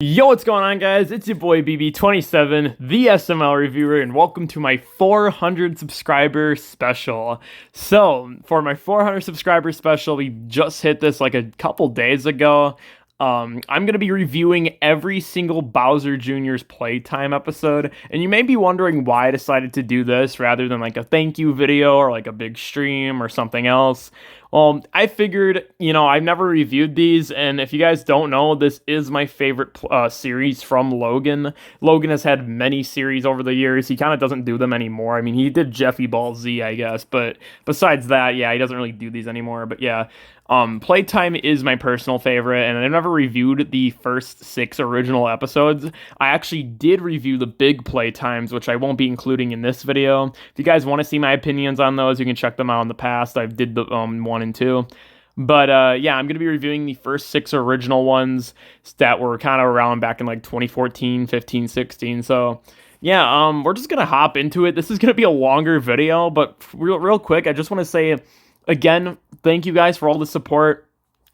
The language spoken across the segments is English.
Yo, what's going on, guys? It's your boy BB27, the SML reviewer, and welcome to my 400 subscriber special. So, for my 400 subscriber special, we just hit this like a couple days ago. I'm going to be reviewing every single Bowser Jr.'s Playtime episode, and you may be wondering why I decided to do this rather than like a thank you video or like a big stream or something else. I figured, I've never reviewed these, and if you guys don't know, this is my favorite series from Logan. Logan has had many series over the years. He kind of doesn't do them anymore. I mean, he did Jeffy Ball Z, I guess, but besides that, yeah, he doesn't really do these anymore. But yeah, Playtime is my personal favorite, and I've never reviewed the first 6 original episodes. I actually did review the big Playtimes, which I won't be including in this video. If you guys want to see my opinions on those, you can check them out in the past. I did the 1 and 2. But yeah, I'm going to be reviewing the first 6 original ones that were kind of around back in like 2014, 15, 16. So yeah, we're just going to hop into it. This is going to be a longer video, but real quick, I just want to say, again, thank you guys for all the support.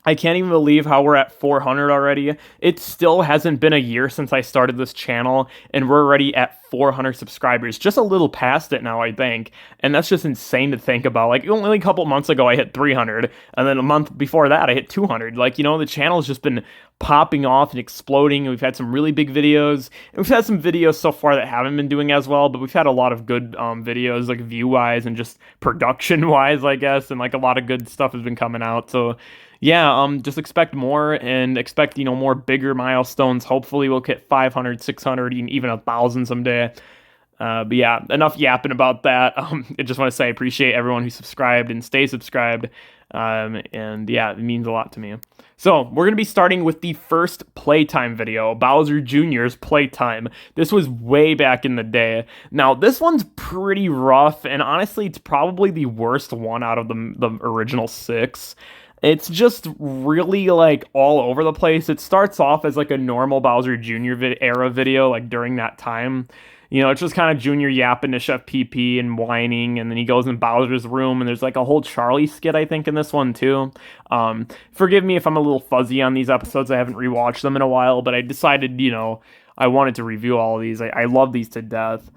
I can't even believe how we're at 400 already. It still hasn't been a year since I started this channel, and we're already at 400 subscribers. Just a little past it now, I think. And that's just insane to think about. Like, only a couple months ago, I hit 300, and then a month before that, I hit 200. Like, the channel's just been popping off and exploding. We've had some really big videos, and we've had some videos so far that haven't been doing as well, but we've had a lot of good videos, like view-wise and just production-wise, I guess, and like a lot of good stuff has been coming out. So yeah, just expect more and expect, more bigger milestones. Hopefully we'll hit 500, 600, even 1,000 someday. But yeah, enough yapping about that. I just want to say I appreciate everyone who subscribed and stay subscribed. And yeah, it means a lot to me. So we're going to be starting with the first Playtime video, Bowser Jr.'s Playtime. This was way back in the day. Now, this one's pretty rough, and honestly, it's probably the worst one out of the original 6. It's just really, like, all over the place. It starts off as, like, a normal Bowser Jr. era video, like, during that time. It's just kind of Junior yapping to Chef PP and whining, and then he goes in Bowser's room, and there's, like, a whole Charlie skit, I think, in this one, too. Forgive me if I'm a little fuzzy on these episodes. I haven't rewatched them in a while, but I decided, I wanted to review all of these. I love these to death.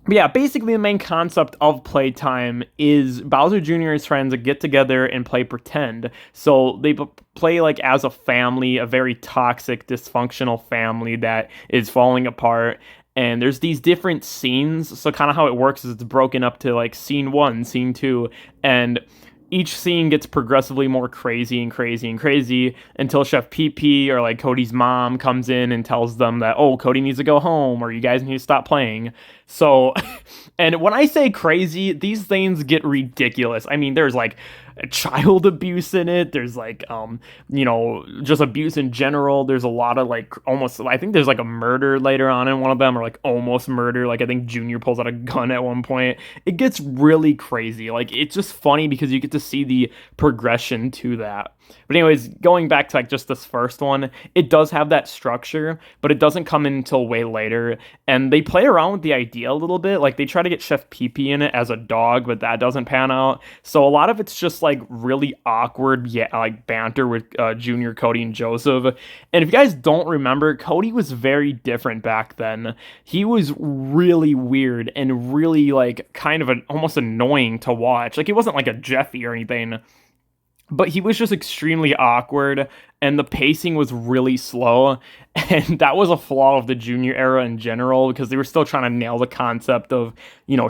But yeah, basically the main concept of Playtime is Bowser Jr. and his friends get together and play pretend. So they play like as a family, a very toxic, dysfunctional family that is falling apart. And there's these different scenes. So kind of how it works is it's broken up to like scene 1, scene 2, and each scene gets progressively more crazy and crazy and crazy until Chef PP or like Cody's mom comes in and tells them that, oh, Cody needs to go home or you guys need to stop playing. So, and when I say crazy, these things get ridiculous. I mean, there's like child abuse in it. There's like, just abuse in general. There's a lot of like almost, I think there's like a murder later on in one of them, or like almost murder. Like I think Junior pulls out a gun at one point. It gets really crazy. Like it's just funny because you get to see the progression to that. But anyways, going back to like just this first one, it does have that structure, but it doesn't come in until way later. And they play around with the idea a little bit. Like they try to get Chef PP in it as a dog, but that doesn't pan out. So a lot of it's just like really awkward, like banter with Junior, Cody, and Joseph. And if you guys don't remember, Cody was very different back then. He was really weird and really like kind of almost annoying to watch. Like he wasn't like a Jeffy or anything, but he was just extremely awkward, and the pacing was really slow, and that was a flaw of the Junior era in general, because they were still trying to nail the concept of,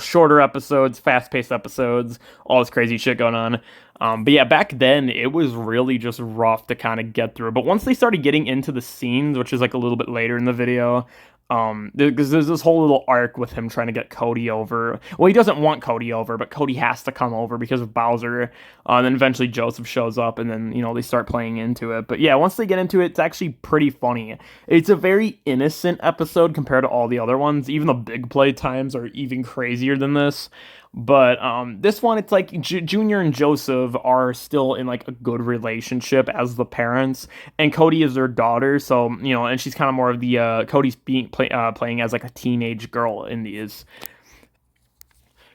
shorter episodes, fast-paced episodes, all this crazy shit going on. But yeah, back then, it was really just rough to kind of get through. But once they started getting into the scenes, which is like a little bit later in the video, because there's this whole little arc with him trying to get Cody over. Well, he doesn't want Cody over, but Cody has to come over because of Bowser. And then eventually Joseph shows up, and then, they start playing into it. But yeah, once they get into it, it's actually pretty funny. It's a very innocent episode compared to all the other ones. Even the big Playtimes are even crazier than this. But this one, it's like Junior and Joseph are still in like a good relationship as the parents, and Cody is their daughter. So and she's kind of more of the Cody's playing as like a teenage girl in these.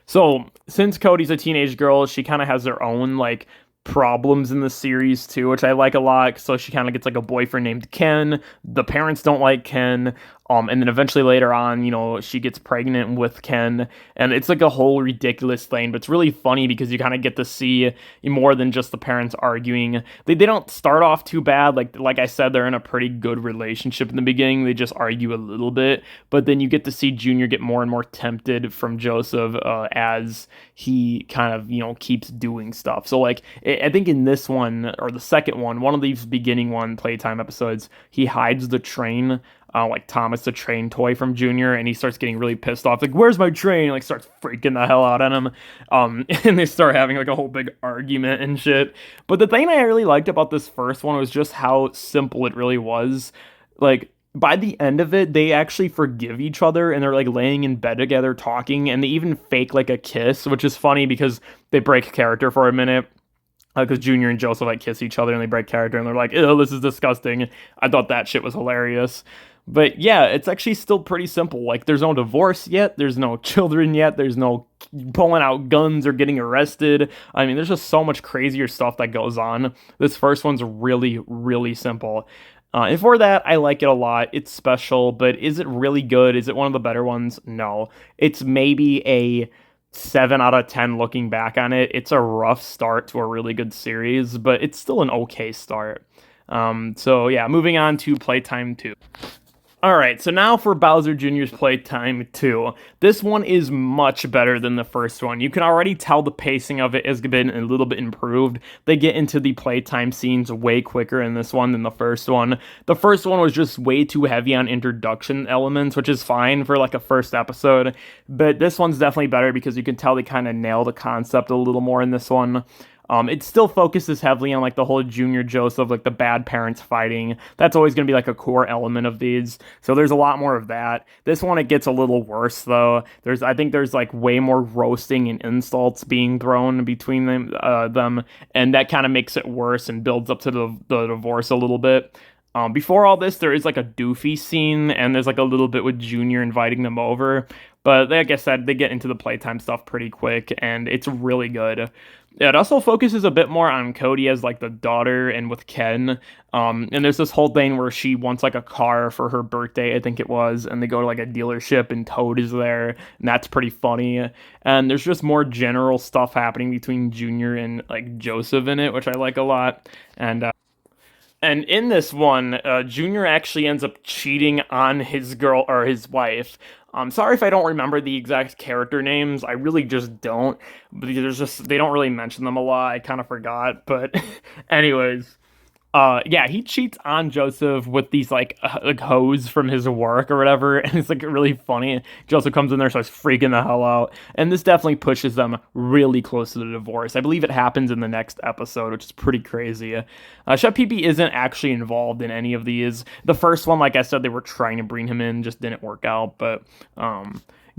So since Cody's a teenage girl, she kind of has her own like problems in the series too, which I like a lot. So she kind of gets like a boyfriend named Ken. The parents don't like Ken. And then eventually later on, she gets pregnant with Ken, and it's like a whole ridiculous thing. But it's really funny because you kind of get to see more than just the parents arguing. They don't start off too bad. Like I said, they're in a pretty good relationship in the beginning. They just argue a little bit, but then you get to see Junior get more and more tempted from Joseph as he kind of keeps doing stuff. So like I think in this one or the second one of these beginning Playtime episodes, he hides the train, like Thomas the train toy from Junior, and he starts getting really pissed off, like, where's my train? Like starts freaking the hell out on him. And they start having like a whole big argument and shit. But the thing I really liked about this first one was just how simple it really was. Like by the end of it, they actually forgive each other, and they're like laying in bed together talking, and they even fake like a kiss, which is funny because they break character for a minute. Because Junior and Joseph like kiss each other and they break character and they're like, ew, this is disgusting. I thought that shit was hilarious. But yeah, it's actually still pretty simple. Like, there's no divorce yet. There's no children yet. There's no pulling out guns or getting arrested. I mean, there's just so much crazier stuff that goes on. This first one's really, really simple. And for that, I like it a lot. It's special, but is it really good? Is it one of the better ones? No. It's maybe a 7 out of 10 looking back on it. It's a rough start to a really good series, but it's still an okay start. So yeah, moving on to Playtime 2. Alright, so now for Bowser Jr.'s Playtime 2. This one is much better than the first one. You can already tell the pacing of it has been a little bit improved. They get into the playtime scenes way quicker in this one than the first one. The first one was just way too heavy on introduction elements, which is fine for like a first episode. But this one's definitely better because you can tell they kind of nail the concept a little more in this one. It still focuses heavily on like the whole Junior Joseph, like the bad parents fighting. That's always going to be like a core element of these. So there's a lot more of that. This one, it gets a little worse though. I think there's like way more roasting and insults being thrown between them, and that kind of makes it worse and builds up to the divorce a little bit. Before all this, there is like a doofy scene, and there's like a little bit with Junior inviting them over. But like I said, they get into the playtime stuff pretty quick, and it's really good. It also focuses a bit more on Cody as like the daughter and with Ken. And there's this whole thing where she wants like a car for her birthday, I think it was, and they go to like a dealership and Toad is there, and that's pretty funny. And there's just more general stuff happening between Junior and like Joseph in it, which I like a lot. And in this one, Junior actually ends up cheating on his girl or his wife. I'm sorry if I don't remember the exact character names. I really just don't. Because they don't really mention them a lot. I kind of forgot. But anyways, yeah, he cheats on Joseph with these like hoes from his work or whatever, and it's like really funny. Joseph comes in there, starts freaking the hell out, and this definitely pushes them really close to the divorce. I believe it happens in the next episode, which is pretty crazy. Chef Pee isn't actually involved in any of these. The first one, like I said, they were trying to bring him in, just didn't work out, but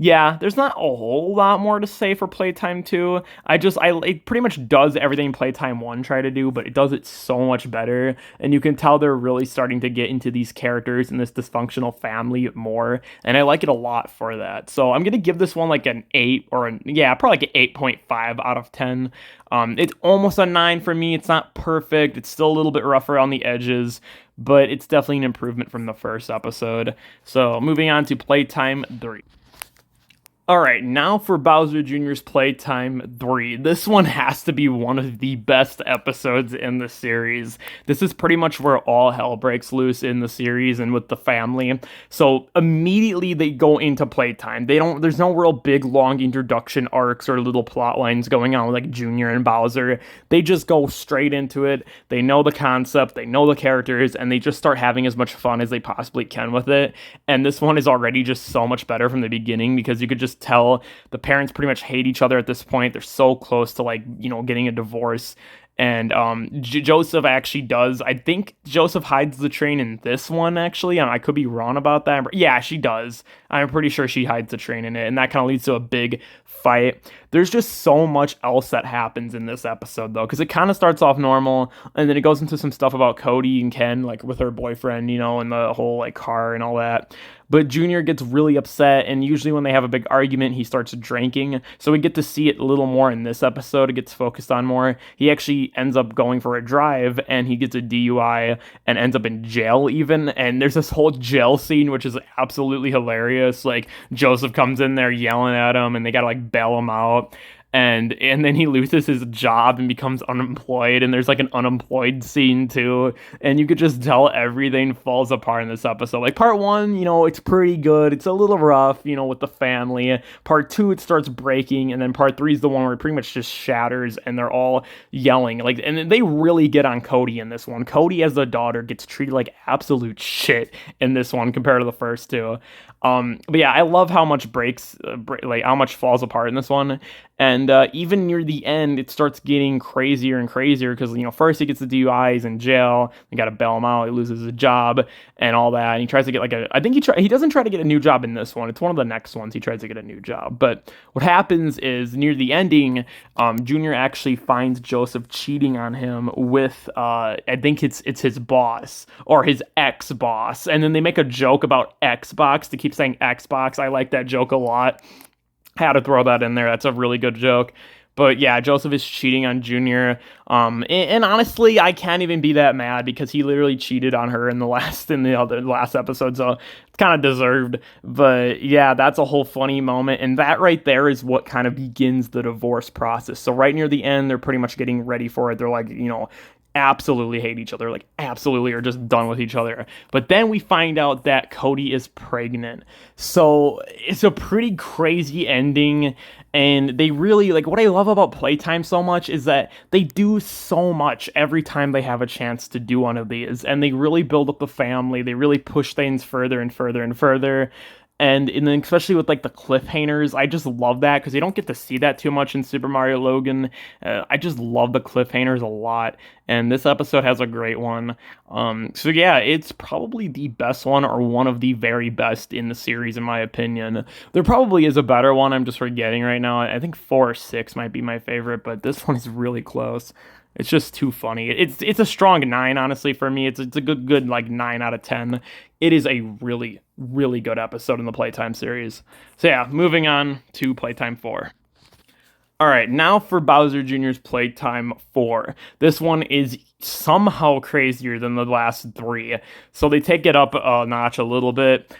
yeah, there's not a whole lot more to say for Playtime 2. It pretty much does everything Playtime 1 tried to do, but it does it so much better. And you can tell they're really starting to get into these characters and this dysfunctional family more. And I like it a lot for that. So I'm going to give this one like an 8 probably like an 8.5 out of 10. It's almost a 9 for me. It's not perfect. It's still a little bit rougher on the edges, but it's definitely an improvement from the first episode. So moving on to Playtime 3. Alright, now for Bowser Jr.'s Playtime 3. This one has to be one of the best episodes in the series. This is pretty much where all hell breaks loose in the series and with the family. So immediately they go into playtime. There's no real big long introduction arcs or little plot lines going on with like Junior and Bowser. They just go straight into it. They know the concept, they know the characters, and they just start having as much fun as they possibly can with it. And this one is already just so much better from the beginning because you could just tell the parents pretty much hate each other at this point. They're so close to like, getting a divorce. And Joseph actually does. I think Joseph hides the train in this one, actually. And I could be wrong about that. But yeah, she does. I'm pretty sure she hides the train in it. And that kind of leads to a big fight. There's just so much else that happens in this episode, though. Because it kind of starts off normal. And then it goes into some stuff about Cody and Ken, like with her boyfriend, and the whole like car and all that. But Junior gets really upset, and usually when they have a big argument, he starts drinking. So we get to see it a little more in this episode. It gets focused on more. He actually he ends up going for a drive and he gets a DUI and ends up in jail even. And there's this whole jail scene, which is absolutely hilarious. Like Joseph comes in there yelling at him and they gotta like bail him out. And then he loses his job and becomes unemployed, and there's like an unemployed scene too, and you could just tell everything falls apart in this episode. Like part one, it's pretty good, it's a little rough, with the family. Part two, it starts breaking, and then part three is the one where it pretty much just shatters and they're all yelling, like, and they really get on Cody in this one. Cody as the daughter gets treated like absolute shit in this one compared to the first two. But yeah, I love how much like how much falls apart in this one. And even near the end, it starts getting crazier and crazier because, first he gets the DUI, he's in jail, they got to bail him out, he loses his job and all that. And he tries to get I think he doesn't try to get a new job in this one. It's one of the next ones he tries to get a new job. But what happens is near the ending, Junior actually finds Joseph cheating on him with, I think it's his boss or his ex-boss. And then they make a joke about Xbox to keep saying Xbox. I like that joke a lot. Had to throw that in there. That's a really good joke. But yeah, Joseph is cheating on Junior. And honestly, I can't even be that mad because he literally cheated on her in the last episode, so it's kind of deserved. But yeah, that's a whole funny moment, and that right there is what kind of begins the divorce process. So right near the end, they're pretty much getting ready for it. They're like, absolutely hate each other, like absolutely are just done with each other. But then we find out that Cody is pregnant. So it's a pretty crazy ending. And they really, like, what I love about Playtime so much is that they do so much every time they have a chance to do one of these. And they really build up the family. They really push things further and further and further. And then especially with like the cliffhangers, I just love that because you don't get to see that too much in Super Mario Logan. I just love the cliffhangers a lot, and this episode has a great one. So yeah, it's probably the best one or one of the very best in the series in my opinion. There probably is a better one I'm just forgetting right now. I think 4 or 6 might be my favorite, but this one is really close. It's just too funny. It's a strong 9, honestly, for me. It's a good like 9 out of 10. It is a really, really good episode in the Playtime series. So yeah, moving on to Playtime 4. All right, now for Bowser Jr.'s Playtime 4. This one is somehow crazier than the last 3. So they take it up a notch a little bit.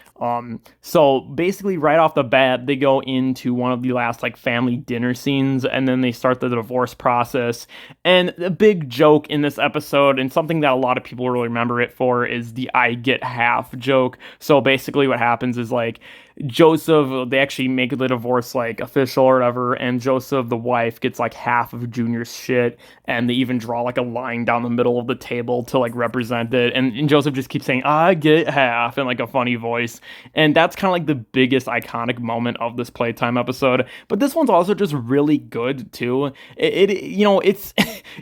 So basically right off the bat, they go into one of the last like family dinner scenes, and then they start the divorce process. And the big joke in this episode, and something that a lot of people really remember it for, is the I get half joke. So basically what happens is like Joseph, they actually make the divorce like official or whatever, and Joseph, the wife, gets like half of Junior's shit, and they even draw like a line down the middle of the table to like represent it, and Joseph just keeps saying I get half in like a funny voice. And that's kind of like the biggest iconic moment of this Playtime episode. But this one's also just really good too. It's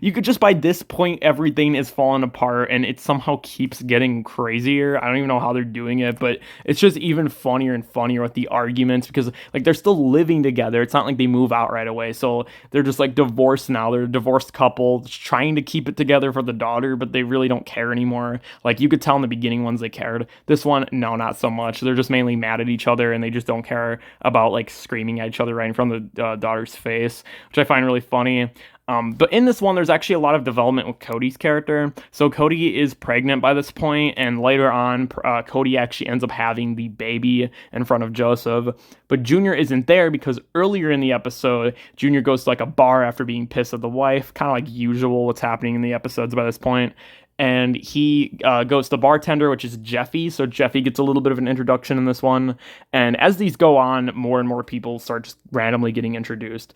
you could just by this point everything is falling apart, and it somehow keeps getting crazier. I don't even know how they're doing it, but it's just even funnier and funnier with the arguments because like they're still living together. It's not like they move out right away, so they're just like divorced now. They're a divorced couple trying to keep it together for the daughter, but they really don't care anymore. Like you could tell in the beginning ones they cared. This one, no, not so much. They're just mainly mad at each other, and they just don't care about like screaming at each other right in front of the daughter's face, which I find really funny. But in this one, there's actually a lot of development with Cody's character. So Cody is pregnant by this point, and later on, Cody actually ends up having the baby in front of Joseph. But Junior isn't there because earlier in the episode, Junior goes to like a bar after being pissed at the wife, kind of like usual what's happening in the episodes by this point. And he goes to the bartender, which is Jeffy. So Jeffy gets a little bit of an introduction in this one. And as these go on, more and more people start just randomly getting introduced.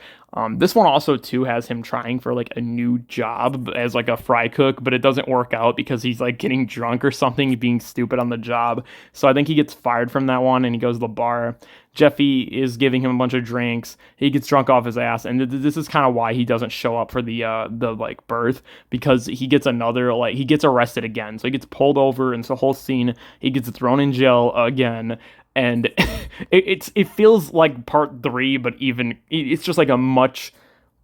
This one also, too, has him trying for, like, a new job as, like, a fry cook. But it doesn't work out because he's, like, getting drunk or something, being stupid on the job. So I think he gets fired from that one, and he goes to the bar. Jeffy is giving him a bunch of drinks. He gets drunk off his ass, and this is kind of why he doesn't show up for the like birth, because he gets he gets arrested again. So he gets pulled over, and it's a whole scene. He gets thrown in jail again, and it feels like part 3, but even it's just like a much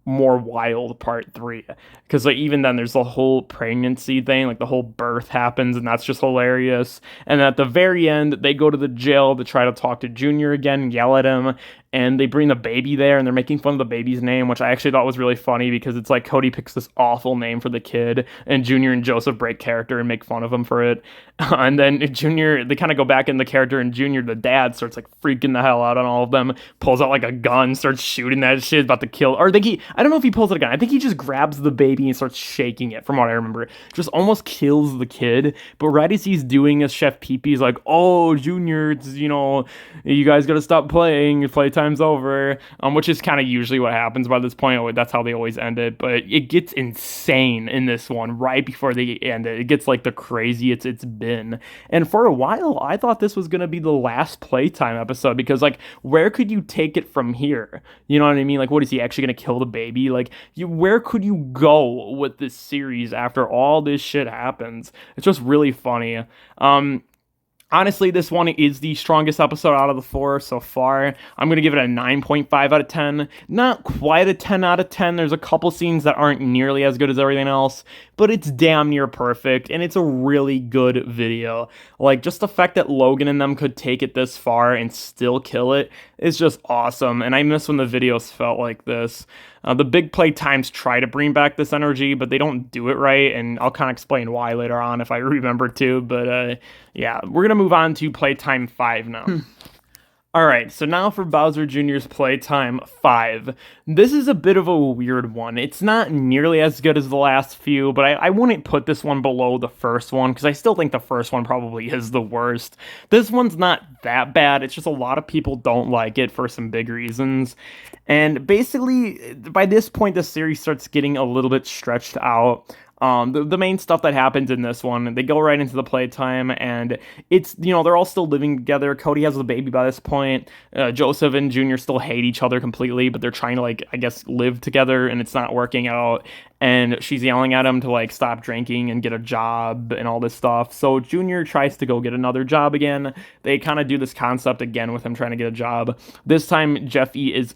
more wild part 3, because like even then there's the whole pregnancy thing, like the whole birth happens, and that's just hilarious. And at the very end, they go to the jail to try to talk to Junior again and yell at him, and they bring the baby there, and they're making fun of the baby's name, which I actually thought was really funny because it's like Cody picks this awful name for the kid, and Junior and Joseph break character and make fun of him for it. And then Junior, they kind of go back in the character, and Junior, the dad, starts like freaking the hell out on all of them, pulls out like a gun, starts shooting that shit, about to kill. Or I don't know if he pulls out a gun. I think he just grabs the baby and starts shaking it, from what I remember. Just almost kills the kid. But right as he's doing this, Chef Pee-Pee's like, oh, Junior, it's, you guys gotta stop playing. Playtime's over. Which is kind of usually what happens by this point. That's how they always end it. But it gets insane in this one right before they end it. It gets like the crazy it's been. And for a while, I thought this was going to be the last Playtime episode because, like, where could you take it from here? You know what I mean? Like, what is he actually going to kill the baby? Like, where could you go with this series after all this shit happens? It's just really funny. Honestly, this one is the strongest episode out of the 4 so far. I'm going to give it a 9.5 out of 10. Not quite a 10 out of 10. There's a couple scenes that aren't nearly as good as everything else, but it's damn near perfect, and it's a really good video. Like, just the fact that Logan and them could take it this far and still kill it is just awesome, and I miss when the videos felt like this. The big Playtimes try to bring back this energy, but they don't do it right, and I'll kind of explain why later on if I remember to, but yeah, we're going to move on to Playtime 5 now. Alright, so now for Bowser Jr.'s Playtime 5. This is a bit of a weird one. It's not nearly as good as the last few, but I wouldn't put this one below the first one, because I still think the first one probably is the worst. This one's not that bad, it's just a lot of people don't like it for some big reasons. And basically, by this point, the series starts getting a little bit stretched out. The main stuff that happens in this one, they go right into the playtime, and it's, they're all still living together. Cody has a baby by this point. Joseph and Junior still hate each other completely, but they're trying to, like, I guess, live together, and it's not working out. And she's yelling at him to, like, stop drinking and get a job and all this stuff. So Junior tries to go get another job again. They kind of do this concept again with him trying to get a job. This time, Jeffy is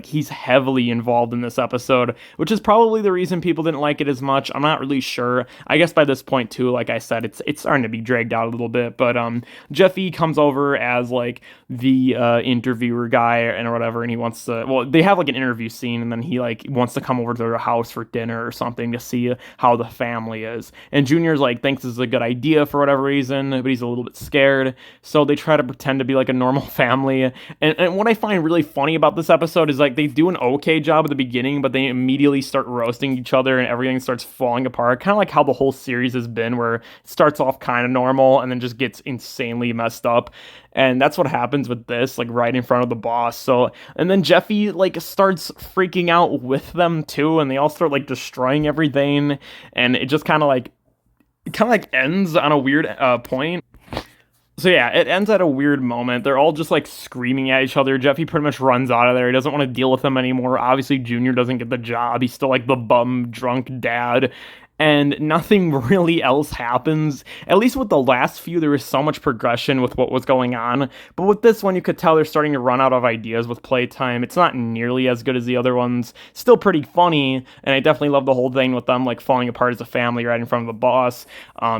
he's heavily involved in this episode, which is probably the reason people didn't like it as much. I'm not really sure. I guess by this point, too, like I said, it's starting to be dragged out a little bit. But Jeffy comes over as, like, the interviewer guy or whatever, and he wants to, well, they have, like, an interview scene, and then he, like, wants to come over to their house for dinner or something to see how the family is. And Junior's like thinks this is a good idea for whatever reason, but he's a little bit scared. So they try to pretend to be like a normal family. And what I find really funny about this episode is like they do an okay job at the beginning, but they immediately start roasting each other and everything starts falling apart. Kind of like how the whole series has been, where it starts off kind of normal and then just gets insanely messed up. And that's what happens with this, like right in front of the boss. So, and then Jeffy like starts freaking out with them too, and they all start like destroying everything, and it just kind of like ends on a weird point. So yeah, it ends at a weird moment. They're all just like screaming at each other. Jeffy pretty much runs out of there. He doesn't want to deal with them anymore. Obviously, Junior doesn't get the job. He's still like the bum, drunk dad. And nothing really else happens. At least with the last few, there was so much progression with what was going on. But with this one, you could tell they're starting to run out of ideas with Playtime. It's not nearly as good as the other ones. Still pretty funny, and I definitely love the whole thing with them like falling apart as a family right in front of the boss.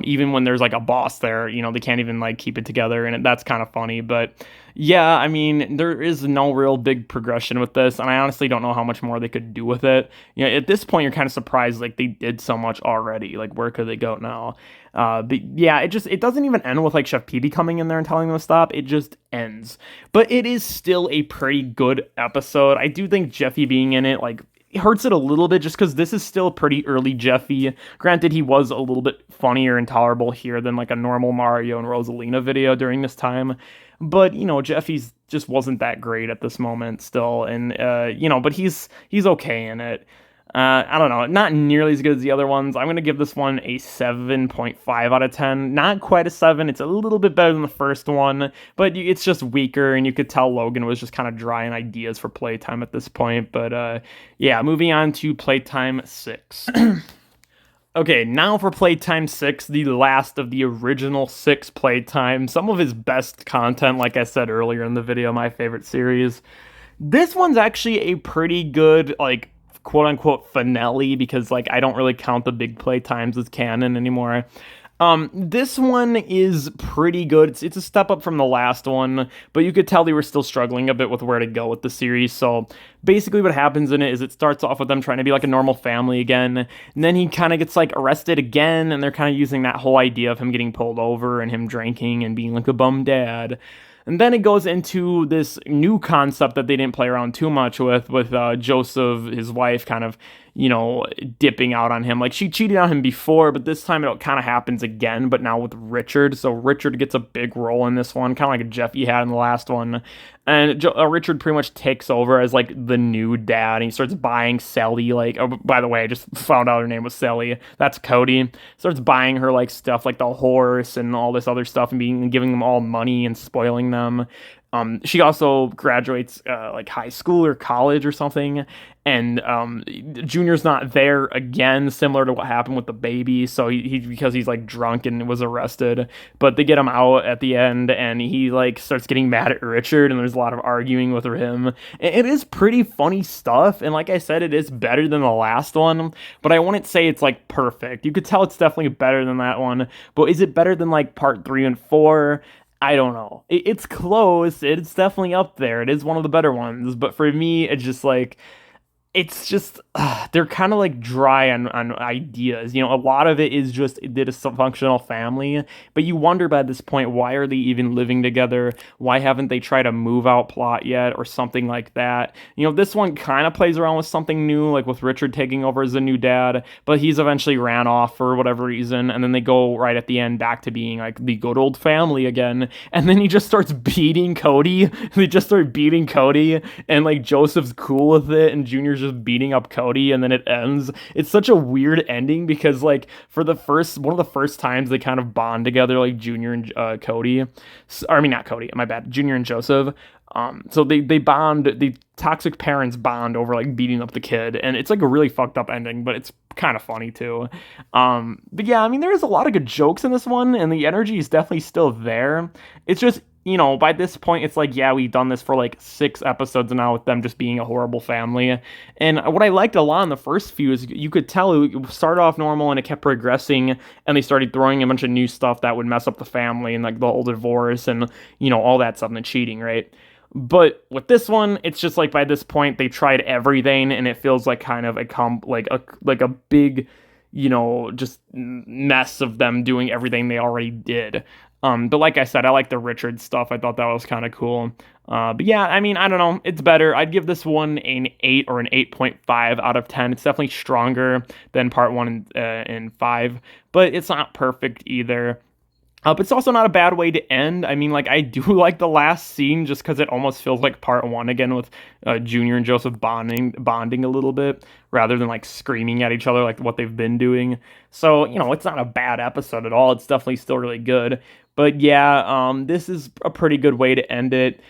Even when there's like a boss there, they can't even like keep it together, and that's kind of funny. But yeah, I mean, there is no real big progression with this, and I honestly don't know how much more they could do with it. At this point, you're kind of surprised, like, they did so much already. Like, where could they go now? But yeah, it doesn't even end with, like, Chef Pee-Pee coming in there and telling them to stop. It just ends. But it is still a pretty good episode. I do think Jeffy being in it, like, it hurts it a little bit just because this is still pretty early Jeffy. Granted, he was a little bit funnier and tolerable here than, like, a normal Mario and Rosalina video during this time. But, Jeffy's just wasn't that great at this moment still. And, but he's okay in it. I don't know, not nearly as good as the other ones. I'm going to give this one a 7.5 out of 10. Not quite a 7. It's a little bit better than the first one, but it's just weaker, and you could tell Logan was just kind of dry on ideas for Playtime at this point. But, yeah, moving on to Playtime 6. Okay, now for Playtime 6, the last of the original 6 Playtime. Some of his best content, like I said earlier in the video, my favorite series. This one's actually a pretty good, like, quote-unquote finale, because, like, I don't really count the big Playtimes as canon anymore. This one is pretty good. It's a step up from the last one, but you could tell they were still struggling a bit with where to go with the series. So basically, what happens in it is it starts off with them trying to be like a normal family again, and then he kind of gets like arrested again, and they're kind of using that whole idea of him getting pulled over and him drinking and being like a bum dad. And then it goes into this new concept that they didn't play around too much with Joseph, his wife, kind of, dipping out on him. Like she cheated on him before, but this time it kind of happens again, but now with Richard. So Richard gets a big role in this one, kind of like Jeffy had in the last one. And Richard pretty much takes over as like the new dad, and he starts buying Sally. Like, oh, by the way, I just found out her name was Sally. That's Cody. Starts buying her like stuff, like the horse and all this other stuff, and giving them all money and spoiling them. She also graduates like high school or college or something, and Junior's not there again, similar to what happened with the baby. So he because he's like drunk and was arrested, but they get him out at the end, and he like starts getting mad at Richard, and there's a lot of arguing with him. It is pretty funny stuff, and like I said, it is better than the last one, but I wouldn't say it's like perfect. You could tell it's definitely better than that one, but is it better than like part 3 and 4? I don't know. It's close. It's definitely up there. It is one of the better ones. But for me, it's just they're kind of like dry on ideas. A lot of it is just it did a functional family, but you wonder by this point, why are they even living together? Why haven't they tried a move out plot yet or something like that? This one kind of plays around with something new, like with Richard taking over as a new dad, but he's eventually ran off for whatever reason, and then they go right at the end back to being like the good old family again, and then he just starts beating Cody. They just start beating Cody, and like Joseph's cool with it, and Junior's just beating up Cody, and then it ends. It's such a weird ending because like for one of the first times they kind of bond together, like Junior and Cody. I mean, not Cody, my bad, Junior and Joseph. So they bond, the toxic parents bond over like beating up the kid, and it's like a really fucked up ending, but it's kind of funny too. But yeah, I mean, there's a lot of good jokes in this one, and the energy is definitely still there. It's just, by this point, it's like, yeah, we've done this for like 6 episodes now with them just being a horrible family. And what I liked a lot in the first few is you could tell it started off normal and it kept progressing, and they started throwing a bunch of new stuff that would mess up the family, and like the whole divorce and, all that stuff and the cheating, right? But with this one, it's just like by this point they tried everything, and it feels like kind of a big, just mess of them doing everything they already did. But like I said, I like the Richard stuff. I thought that was kind of cool. But yeah, I mean, I don't know. It's better. I'd give this one an 8 or an 8.5 out of 10. It's definitely stronger than part 1 and 5, but it's not perfect either. But it's also not a bad way to end. I mean, like, I do like the last scene just because it almost feels like part 1 again with Junior and Joseph bonding a little bit rather than like screaming at each other like what they've been doing. So, it's not a bad episode at all. It's definitely still really good. But yeah, this is a pretty good way to end it.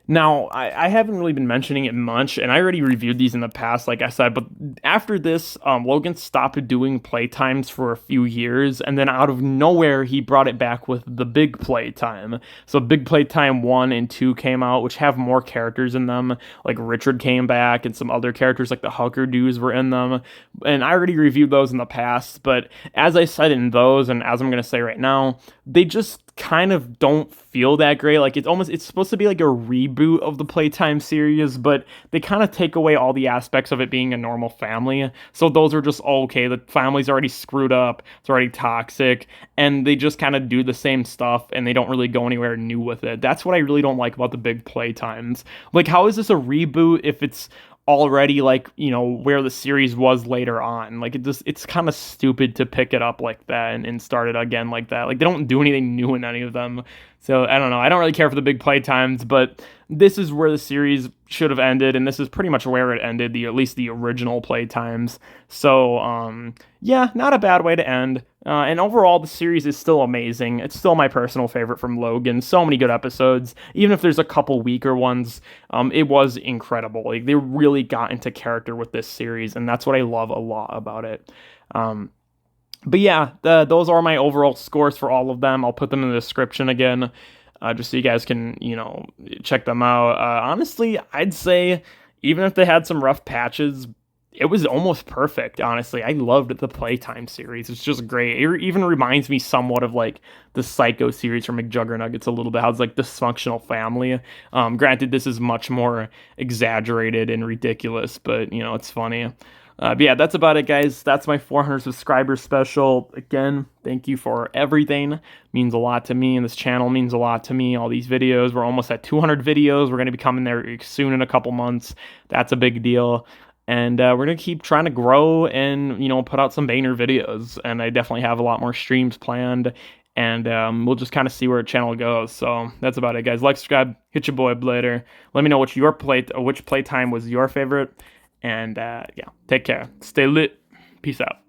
Now, I haven't really been mentioning it much, and I already reviewed these in the past, like I said, but after this, Logan stopped doing playtimes for a few years, and then out of nowhere, he brought it back with the Big Playtime. So Big Playtime 1 and 2 came out, which have more characters in them, like Richard came back, and some other characters like the Hucker Dudes were in them, and I already reviewed those in the past, but as I said in those, and as I'm going to say right now, they just kind of don't feel that great. Like it's supposed to be like a reboot of the Playtime series, but they kind of take away all the aspects of it being a normal family. So those are just okay. The family's already screwed up. It's already toxic, and they just kind of do the same stuff, and they don't really go anywhere new with it. That's what I really don't like about the Big Playtimes. Like, how is this a reboot if it's already like, where the series was later on? Like, it's kind of stupid to pick it up like that and start it again like that. Like, they don't do anything new in any of them. So I don't know, I don't really care for the Big Playtimes, but this is where the series should have ended, and this is pretty much where it ended, at least the original Playtimes. So yeah, not a bad way to end. And overall, the series is still amazing. It's still my personal favorite from Logan. So many good episodes. Even if there's a couple weaker ones, it was incredible. Like, they really got into character with this series, and that's what I love a lot about it. But yeah, those are my overall scores for all of them. I'll put them in the description again, just so you guys can, check them out. Honestly, I'd say even if they had some rough patches, it was almost perfect, honestly. I loved the Playtime series. It's just great. It even reminds me somewhat of like the Psycho series from McJuggernuggets a little bit. How it's like dysfunctional family. Granted, this is much more exaggerated and ridiculous, but you know, it's funny. But yeah, that's about it, guys. That's my 400 subscribers special. Again, thank you for everything. It means a lot to me, and this channel means a lot to me. All these videos, we're almost at 200 videos. We're going to be coming there soon in a couple months. That's a big deal. And we're going to keep trying to grow and, you know, put out some banger videos. And I definitely have a lot more streams planned. And we'll just kind of see where the channel goes. So that's about it, guys. Like, subscribe, hit your boy up later. Let me know which playtime was your favorite. And yeah, take care. Stay lit. Peace out.